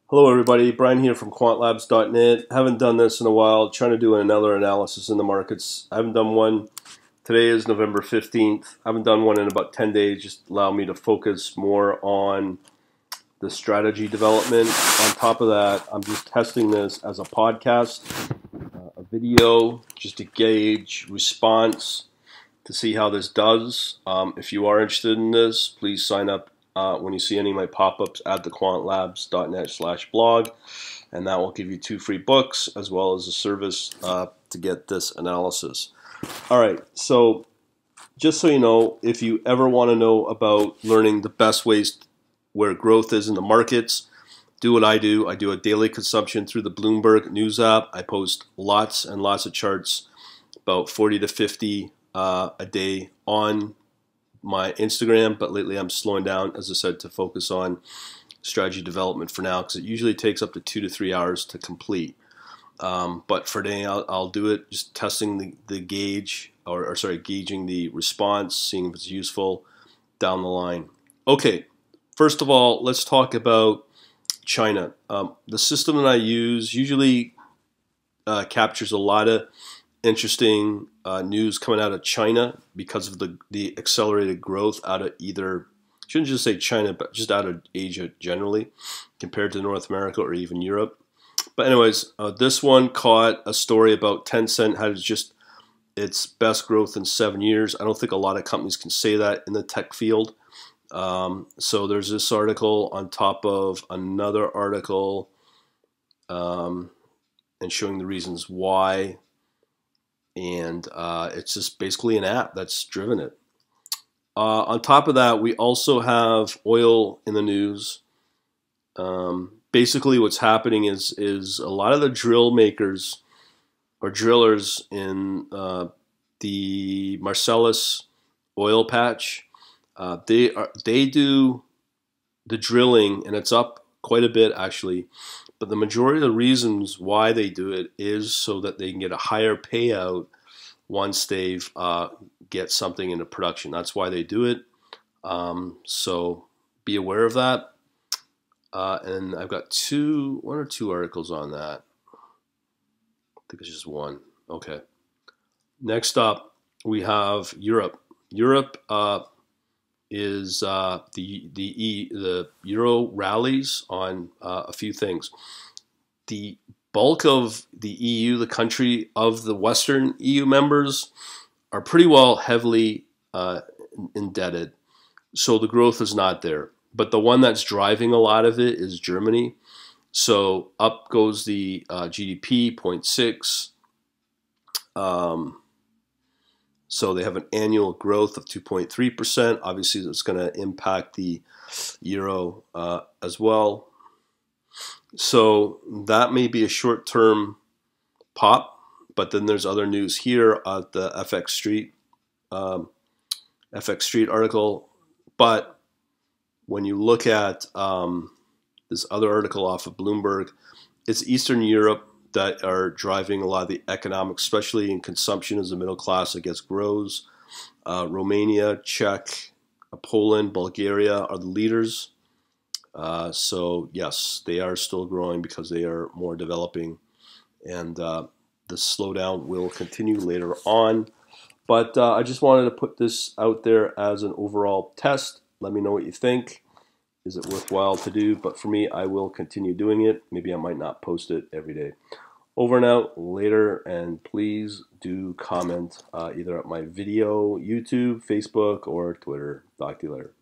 Hello everybody, Brian here from quantlabs.net. Haven't done this in a while, trying to do another analysis in the markets. I haven't done one. Today is November 15th. I haven't done one in about 10 days, just allow me to focus more on the strategy development. On top of that, I'm just testing this as a podcast, a video, just to gauge response, to see how this does. If you are interested in this, please sign up when you see any of my pop-ups at thequantlabs.net/blog, and that will give you 2 free books as well as a service to get this analysis. All right, so just so you know, if you ever want to know about learning the best ways where growth is in the markets, do what I do. I do a daily consumption through the Bloomberg News app. I post lots and lots of charts, about 40 to 50 a day on my Instagram, but lately I'm slowing down, as I said, to focus on strategy development for now, because it usually takes up to 2 to 3 hours to complete. But for today, I'll do it just testing the gauge, or sorry, gauging the response, seeing if it's useful down the line. Okay, first of all, let's talk about China. The system that I use usually captures a lot of interesting news coming out of China because of the accelerated growth out of either, shouldn't just say China, but just out of Asia generally compared to North America or even Europe. But anyways, this one caught a story about Tencent had just its best growth in 7 years. I don't think a lot of companies can say that in the tech field. So there's this article on top of another article and showing the reasons why. And it's just basically an app that's driven it. On top of that, we also have oil in the news. Basically, what's happening is a lot of the drill makers or drillers in the Marcellus oil patch, they do the drilling, and it's up quite a bit actually. But the majority of the reasons why they do it is so that they can get a higher payout once they've get something into production. That's why they do it. So be aware of that. And I've got one or two articles on that. I think it's just one. Okay. Next up, we have Europe. Europe is the euro rallies on a few things. The bulk of the EU, the country of the Western EU members, are pretty well heavily indebted, so the growth is not there. But the one that's driving a lot of it is Germany. So up goes the GDP, 0.6. So they have an annual growth of 2.3%. Obviously, that's going to impact the euro as well. So that may be a short-term pop, but then there's other news here at the FX Street article. But when you look at this other article off of Bloomberg, it's Eastern Europe that are driving a lot of the economics, especially in consumption as the middle class, I guess, grows. Romania, Czech, Poland, Bulgaria are the leaders. So yes, they are still growing because they are more developing, and the slowdown will continue later on. But I just wanted to put this out there as an overall test. Let me know what you think. Is it worthwhile to do? But for me, I will continue doing it. Maybe I might not post it every day. Over and out, later, and please do comment either at my video, YouTube, Facebook, or Twitter. Talk to you later.